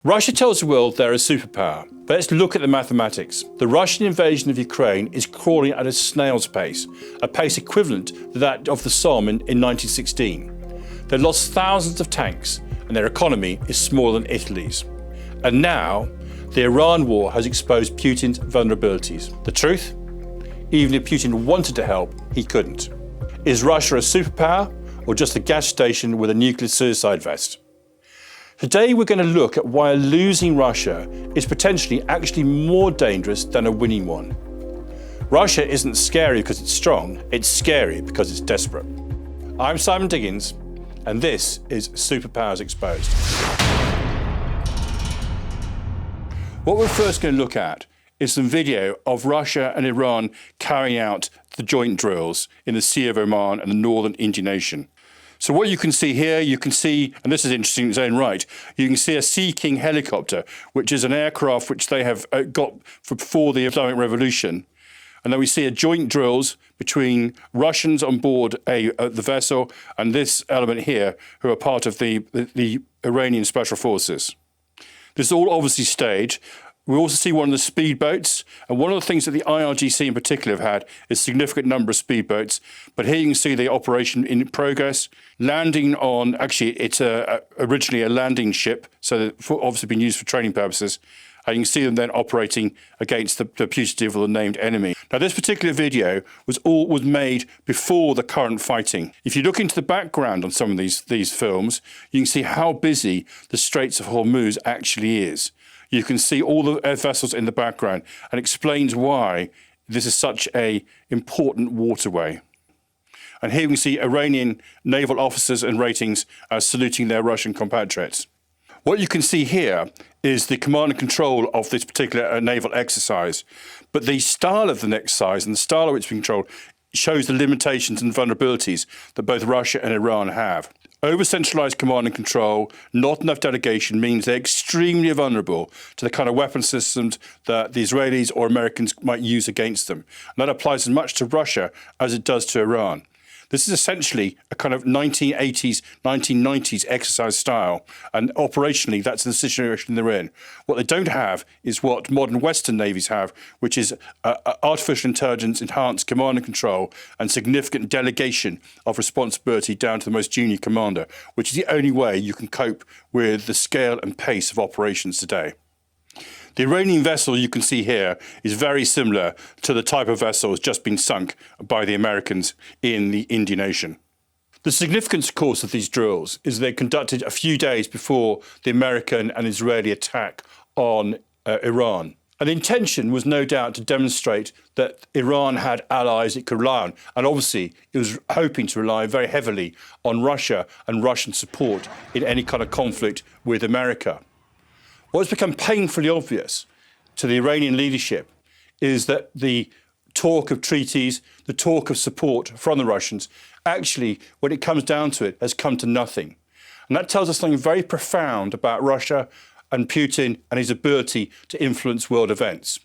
Russia tells the world they're a superpower, but let's look at the mathematics. The Russian invasion of Ukraine is crawling at a snail's pace, a pace equivalent to that of the Somme in 1916. They've lost thousands of tanks, and their economy is smaller than Italy's. And now, the Iran war has exposed Putin's vulnerabilities. The truth? Even if Putin wanted to help, he couldn't. Is Russia a superpower, or just a gas station with a nuclear suicide vest? Today we're going to look at why losing Russia is potentially actually more dangerous than a winning one. Russia isn't scary because it's strong, it's scary because it's desperate. I'm Simon Diggins, and this is Superpowers Exposed. What we're first going to look at is some video of Russia and Iran carrying out the joint drills in the Sea of Oman and the northern Indian Ocean. So what you can see here, you can see, and this is interesting in its own right, you can see a Sea King helicopter, which is an aircraft which they have got before the Islamic Revolution. And then we see a joint drills between Russians on board the vessel and this element here, who are part of the Iranian Special Forces. This is all obviously staged. We also see one of the speedboats, and one of the things that the IRGC in particular have had is a significant number of speedboats. But here you can see the operation in progress, landing on, actually it's originally a landing ship, so obviously been used for training purposes. And you can see them then operating against the putative or the named enemy. Now this particular video was made before the current fighting. If you look into the background on some of these films, you can see how busy the Straits of Hormuz actually is. You can see all the vessels in the background, and explains why this is such an important waterway. And here we can see Iranian naval officers and ratings saluting their Russian compatriots. What you can see here is the command and control of this particular naval exercise. But the style of the exercise and the style of which it's being controlled shows the limitations and vulnerabilities that both Russia and Iran have. Over-centralised command and control, not enough delegation, means they're extremely vulnerable to the kind of weapon systems that the Israelis or Americans might use against them. And that applies as much to Russia as it does to Iran. This is essentially a kind of 1980s, 1990s exercise style, and operationally that's the situation they're in. What they don't have is what modern Western navies have, which is artificial intelligence, enhanced command and control, and significant delegation of responsibility down to the most junior commander, which is the only way you can cope with the scale and pace of operations today. The Iranian vessel you can see here is very similar to the type of vessel that's just been sunk by the Americans in the Indian Ocean. The significance, of course, of these drills is they're conducted a few days before the American and Israeli attack on Iran. And the intention was no doubt to demonstrate that Iran had allies it could rely on. And obviously, it was hoping to rely very heavily on Russia and Russian support in any kind of conflict with America. What's become painfully obvious to the Iranian leadership is that the talk of treaties, the talk of support from the Russians, actually, when it comes down to it, has come to nothing. And that tells us something very profound about Russia and Putin and his ability to influence world events.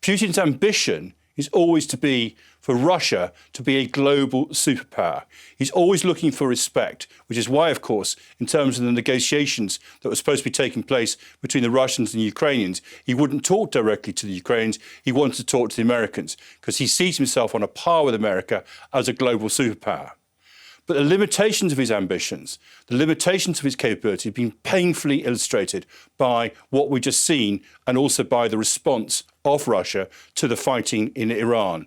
Putin's ambition is always to be for Russia to be a global superpower. He's always looking for respect, which is why, of course, in terms of the negotiations that were supposed to be taking place between the Russians and the Ukrainians, he wouldn't talk directly to the Ukrainians, he wanted to talk to the Americans, because he sees himself on a par with America as a global superpower. But the limitations of his ambitions, the limitations of his capability have been painfully illustrated by what we've just seen, and also by the response of Russia to the fighting in Iran.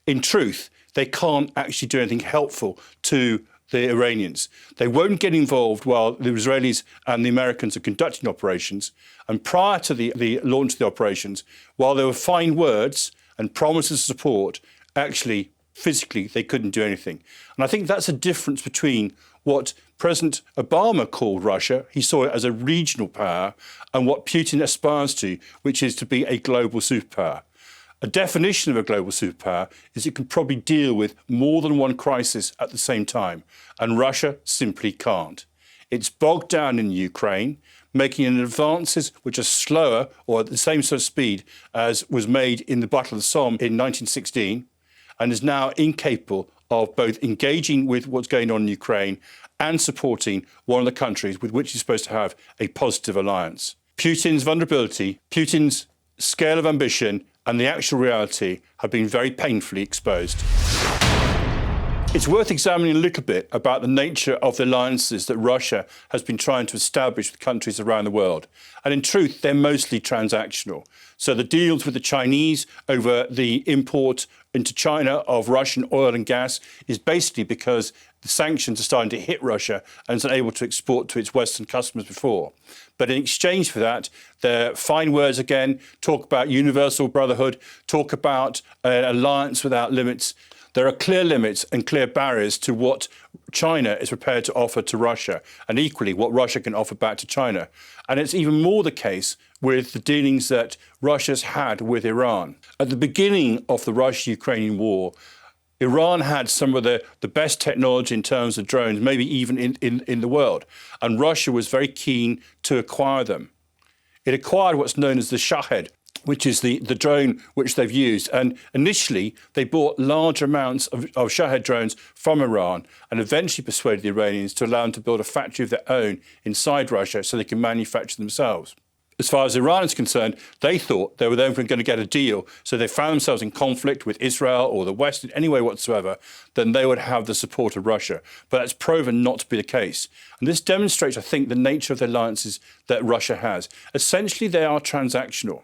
In truth, they can't actually do anything helpful to the Iranians. They won't get involved while the Israelis and the Americans are conducting operations. And prior to the launch of the operations, while there were fine words and promises of support, actually, physically, they couldn't do anything. And I think that's a difference between what President Obama called Russia, he saw it as a regional power, and what Putin aspires to, which is to be a global superpower. A definition of a global superpower is it can probably deal with more than one crisis at the same time, and Russia simply can't. It's bogged down in Ukraine, making advances which are slower or at the same sort of speed as was made in the Battle of the Somme in 1916, and is now incapable of both engaging with what's going on in Ukraine and supporting one of the countries with which it's supposed to have a positive alliance. Putin's vulnerability, Putin's scale of ambition, and the actual reality have been very painfully exposed. It's worth examining a little bit about the nature of the alliances that Russia has been trying to establish with countries around the world. And in truth, they're mostly transactional. So the deals with the Chinese over the import into China of Russian oil and gas is basically because the sanctions are starting to hit Russia and it's unable to export to its Western customers before. But in exchange for that, they're fine words again, talk about universal brotherhood, talk about an alliance without limits. There are clear limits and clear barriers to what China is prepared to offer to Russia, and equally what Russia can offer back to China. And it's even more the case with the dealings that Russia's had with Iran. At the beginning of the Russia-Ukrainian war, Iran had some of the best technology in terms of drones, maybe even in the world, and Russia was very keen to acquire them. It acquired what's known as the Shahed, which is the drone which they've used. And initially, they bought large amounts of Shahed drones from Iran and eventually persuaded the Iranians to allow them to build a factory of their own inside Russia so they can manufacture themselves. As far as Iran is concerned, they thought they were then going to get a deal, so they found themselves in conflict with Israel or the West in any way whatsoever, then they would have the support of Russia. But that's proven not to be the case. And this demonstrates, I think, the nature of the alliances that Russia has. Essentially, they are transactional.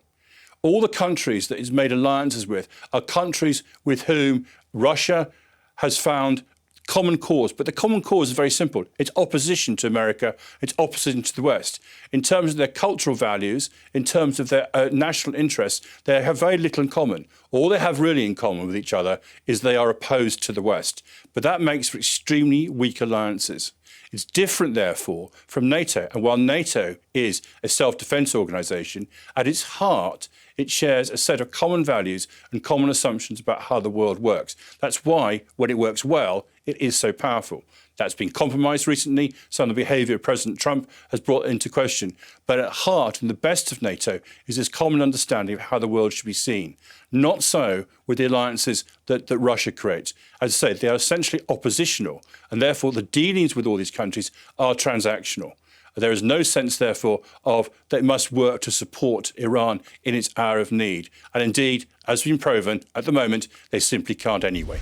All the countries that it's made alliances with are countries with whom Russia has found common cause. But the common cause is very simple. It's opposition to America. It's opposition to the West. In terms of their cultural values, in terms of their national interests, they have very little in common. All they have really in common with each other is they are opposed to the West. But that makes for extremely weak alliances. It's different, therefore, from NATO. And while NATO is a self-defense organisation, at its heart, it shares a set of common values and common assumptions about how the world works. That's why, when it works well, it is so powerful. That's been compromised recently. Some of the behaviour of President Trump has brought into question. But at heart, and the best of NATO, is this common understanding of how the world should be seen. Not so with the alliances that Russia creates. As I say, they are essentially oppositional, and therefore the dealings with all these countries are transactional. There is no sense, therefore, of they must work to support Iran in its hour of need. And indeed, as has been proven, at the moment, they simply can't anyway.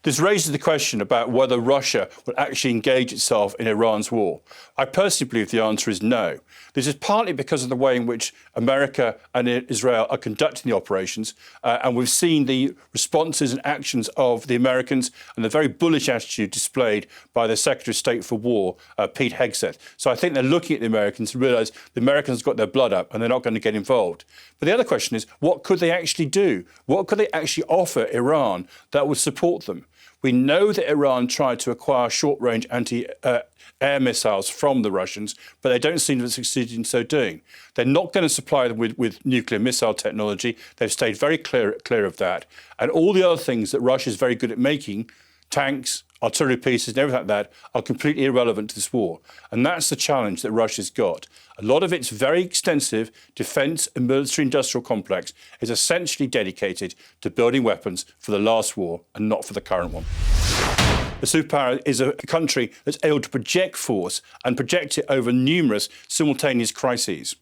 This raises the question about whether Russia will actually engage itself in Iran's war. I personally believe the answer is no. This is partly because of the way in which America and Israel are conducting the operations, and we've seen the responses and actions of the Americans and the very bullish attitude displayed by the Secretary of State for War, Pete Hegseth. So I think they're looking at the Americans and realise the Americans have got their blood up and they're not going to get involved. But the other question is, what could they actually do? What could they actually offer Iran that would support them? We know that Iran tried to acquire short-range anti-air missiles from the Russians, but they don't seem to have succeeded in so doing. They're not going to supply them with nuclear missile technology. They've stayed very clear of that. And all the other things that Russia is very good at making, tanks, artillery pieces and everything like that, are completely irrelevant to this war. And that's the challenge that Russia's got. A lot of its very extensive defence and military-industrial complex is essentially dedicated to building weapons for the last war and not for the current one. A superpower is a country that's able to project force and project it over numerous simultaneous crises.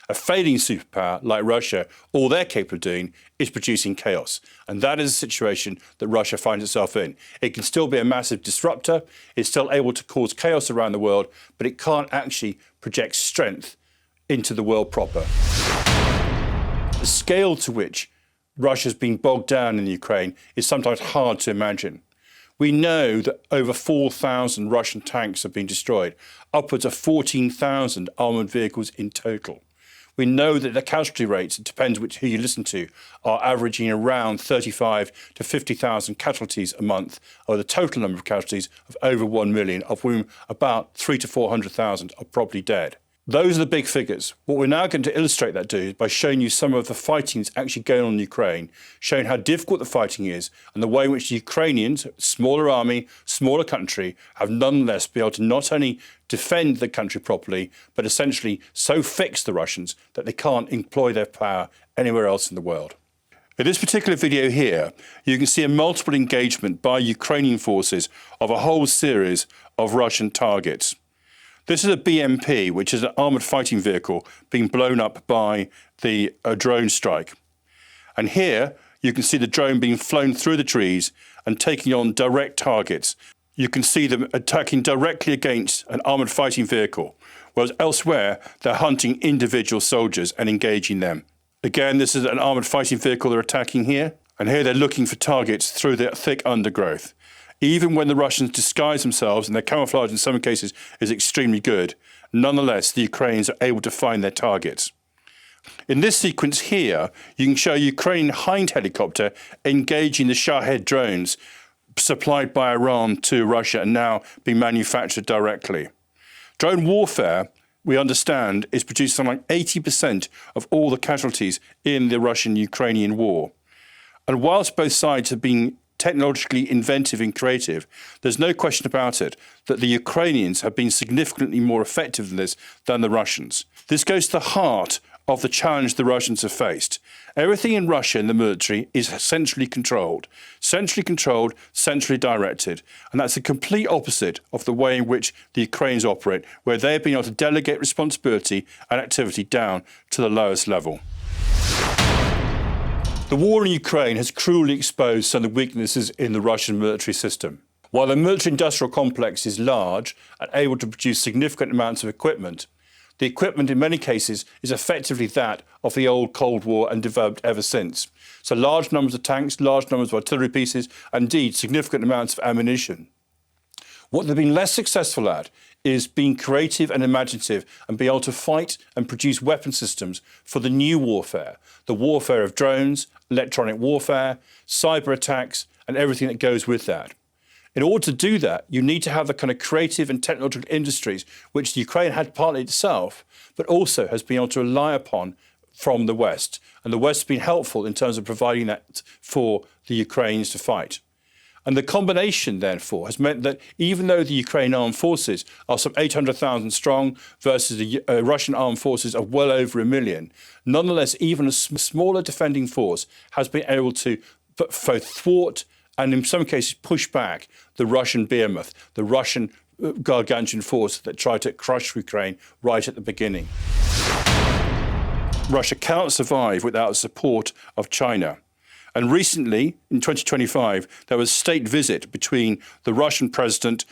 A failing superpower like Russia, all they're capable of doing is producing chaos. And that is a situation that Russia finds itself in. It can still be a massive disruptor, it's still able to cause chaos around the world, but it can't actually project strength into the world proper. The scale to which Russia's been bogged down in Ukraine is sometimes hard to imagine. We know that over 4,000 Russian tanks have been destroyed, upwards of 14,000 armoured vehicles in total. We know that the casualty rates, it depends who you listen to, are averaging around 35 to 50,000 casualties a month, or the total number of casualties of over 1 million, of whom about 300,000 to 400,000 are probably dead. Those are the big figures. What we're now going to illustrate that is by showing you some of the fighting that's actually going on in Ukraine, showing how difficult the fighting is, and the way in which the Ukrainians, smaller army, smaller country, have nonetheless been able to not only defend the country properly, but essentially so fix the Russians that they can't employ their power anywhere else in the world. In this particular video here, you can see a multiple engagement by Ukrainian forces of a whole series of Russian targets. This is a BMP, which is an armoured fighting vehicle being blown up by the drone strike. And here you can see the drone being flown through the trees and taking on direct targets. You can see them attacking directly against an armoured fighting vehicle, whereas elsewhere they're hunting individual soldiers and engaging them. Again, this is an armoured fighting vehicle they're attacking here, and here they're looking for targets through the thick undergrowth. Even when the Russians disguise themselves, and their camouflage in some cases is extremely good, nonetheless the Ukrainians are able to find their targets. In this sequence here, you can show a Ukrainian Hind helicopter engaging the Shahed drones supplied by Iran to Russia and now being manufactured directly. Drone warfare, we understand, is producing something like 80% of all the casualties in the Russian-Ukrainian war. And whilst both sides have been technologically inventive and creative, there's no question about it that the Ukrainians have been significantly more effective than this than the Russians. This goes to the heart of the challenge the Russians have faced. Everything in Russia in the military is centrally controlled, centrally directed, and that's the complete opposite of the way in which the Ukrainians operate, where they have been able to delegate responsibility and activity down to the lowest level. The war in Ukraine has cruelly exposed some of the weaknesses in the Russian military system. While the military-industrial complex is large and able to produce significant amounts of equipment, the equipment in many cases is effectively that of the old Cold War and developed ever since. So large numbers of tanks, large numbers of artillery pieces, and indeed significant amounts of ammunition. What they've been less successful at is being creative and imaginative and be able to fight and produce weapon systems for the new warfare, the warfare of drones, electronic warfare, cyber attacks, and everything that goes with that. In order to do that, you need to have the kind of creative and technological industries which the Ukraine had partly itself, but also has been able to rely upon from the West. And the West has been helpful in terms of providing that for the Ukrainians to fight. And the combination, therefore, has meant that even though the Ukrainian armed forces are some 800,000 strong versus the Russian armed forces of well over 1 million, nonetheless, even a smaller defending force has been able to both thwart and in some cases push back the Russian behemoth, the Russian gargantuan force that tried to crush Ukraine right at the beginning. Russia cannot survive without the support of China. And recently, in 2025, there was a state visit between the Russian President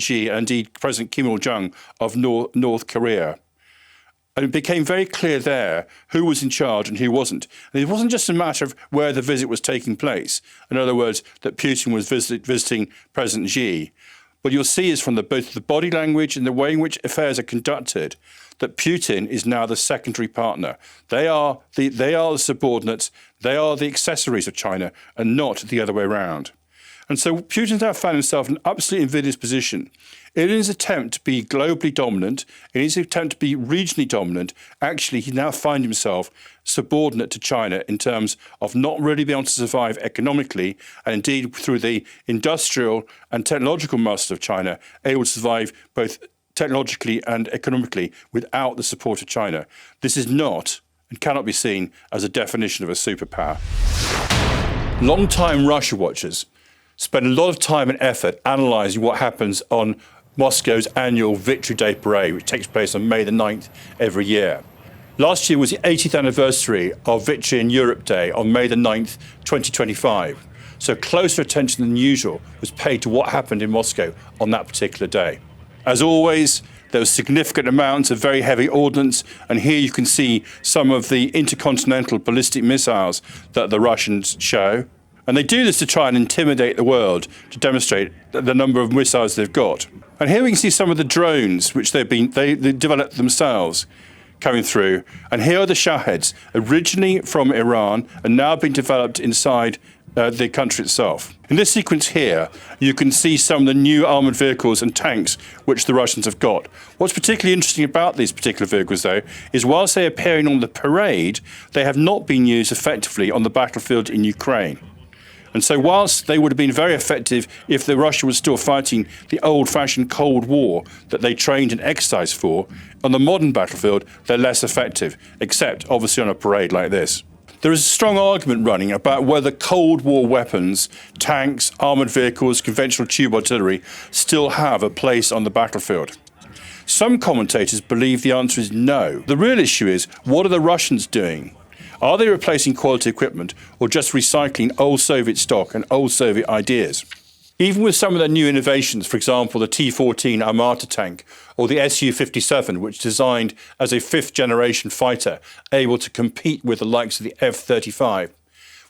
Xi, and indeed President Kim Il-jung of North Korea. And it became very clear there who was in charge and who wasn't. And it wasn't just a matter of where the visit was taking place. In other words, that Putin was visiting President Xi. What you'll see is from both the body language and the way in which affairs are conducted, that Putin is now the secondary partner. They are the subordinates, they are the accessories of China, and not the other way around. And so Putin's now found himself in an absolutely invidious position. In his attempt to be globally dominant, in his attempt to be regionally dominant, actually he now finds himself subordinate to China in terms of not really being able to survive economically, and indeed through the industrial and technological muscle of China, able to survive both technologically and economically without the support of China. This is not and cannot be seen as a definition of a superpower. Long-time Russia watchers spend a lot of time and effort analysing what happens on Moscow's annual Victory Day parade, which takes place on May the 9th every year. Last year was the 80th anniversary of Victory in Europe Day on May the 9th, 2025. So closer attention than usual was paid to what happened in Moscow on that particular day. As always, there was significant amounts of very heavy ordnance, and here you can see some of the intercontinental ballistic missiles that the Russians show. And they do this to try and intimidate the world, to demonstrate the number of missiles they've got. And here we can see some of the drones which they developed themselves coming through. And here are the Shaheds, originally from Iran and now being developed inside the country itself. In this sequence here, you can see some of the new armoured vehicles and tanks which the Russians have got. What's particularly interesting about these particular vehicles, though, is whilst they're appearing on the parade, they have not been used effectively on the battlefield in Ukraine. And so whilst they would have been very effective if Russia was still fighting the old-fashioned Cold War that they trained and exercised for, on the modern battlefield, they're less effective, except obviously on a parade like this. There is a strong argument running about whether Cold War weapons, tanks, armoured vehicles, conventional tube artillery still have a place on the battlefield. Some commentators believe the answer is no. The real issue is, what are the Russians doing? Are they replacing quality equipment or just recycling old Soviet stock and old Soviet ideas? Even with some of their new innovations, for example, the T-14 Armata tank or the Su-57, which is designed as a fifth-generation fighter able to compete with the likes of the F-35,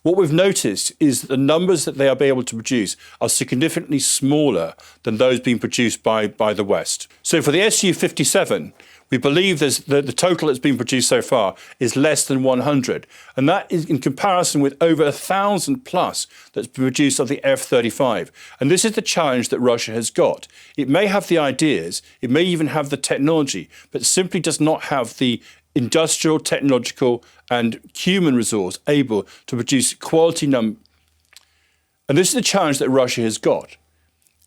what we've noticed is that the numbers that they are able to produce are significantly smaller than those being produced by the West. So for the Su-57, we believe the total that's been produced so far is less than 100. And that is in comparison with over 1,000 plus that's been produced of the F-35. And this is the challenge that Russia has got. It may have the ideas, it may even have the technology, but simply does not have the industrial, technological and human resource able to produce quality numbers. And this is the challenge that Russia has got.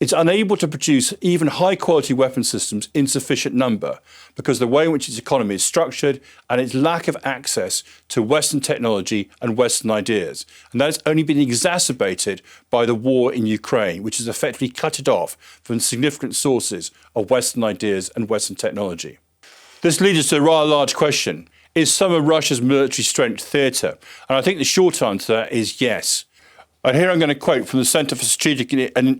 It's unable to produce even high-quality weapon systems in sufficient number because the way in which its economy is structured and its lack of access to Western technology and Western ideas. And that has only been exacerbated by the war in Ukraine, which has effectively cut it off from significant sources of Western ideas and Western technology. This leads us to a rather large question. Is some of Russia's military strength theatre? And I think the short answer to that is yes. And here I'm going to quote from the Centre for Strategic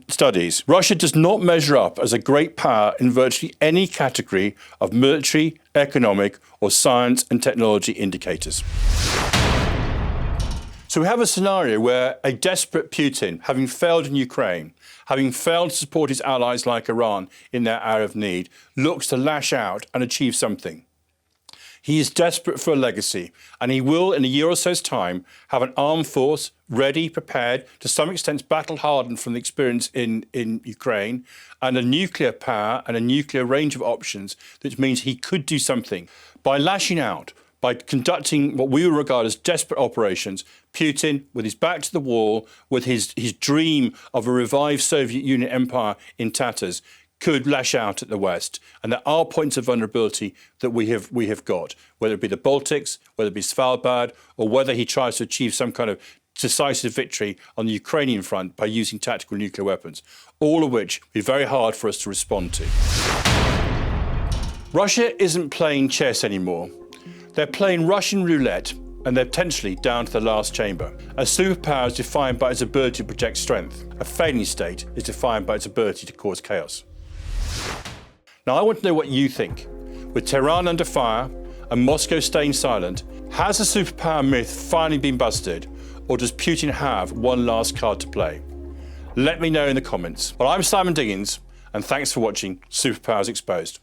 Studies. Russia does not measure up as a great power in virtually any category of military, economic or science and technology indicators. So we have a scenario where a desperate Putin, having failed in Ukraine, having failed to support his allies like Iran in their hour of need, looks to lash out and achieve something. He is desperate for a legacy, and he will, in a year or so's time, have an armed force ready, prepared, to some extent battle-hardened from the experience in Ukraine, and a nuclear power and a nuclear range of options, which means he could do something. By lashing out, by conducting what we would regard as desperate operations, Putin, with his back to the wall, with his dream of a revived Soviet Union empire in tatters, could lash out at the West. And there are points of vulnerability that we have got, whether it be the Baltics, whether it be Svalbard, or whether he tries to achieve some kind of decisive victory on the Ukrainian front by using tactical nuclear weapons, all of which would be very hard for us to respond to. Russia isn't playing chess anymore. They're playing Russian roulette, and they're potentially down to the last chamber. A superpower is defined by its ability to project strength. A failing state is defined by its ability to cause chaos. Now, I want to know what you think. With Tehran under fire and Moscow staying silent, has the superpower myth finally been busted, or does Putin have one last card to play? Let me know in the comments. Well, I'm Simon Diggins, and thanks for watching Superpowers Exposed.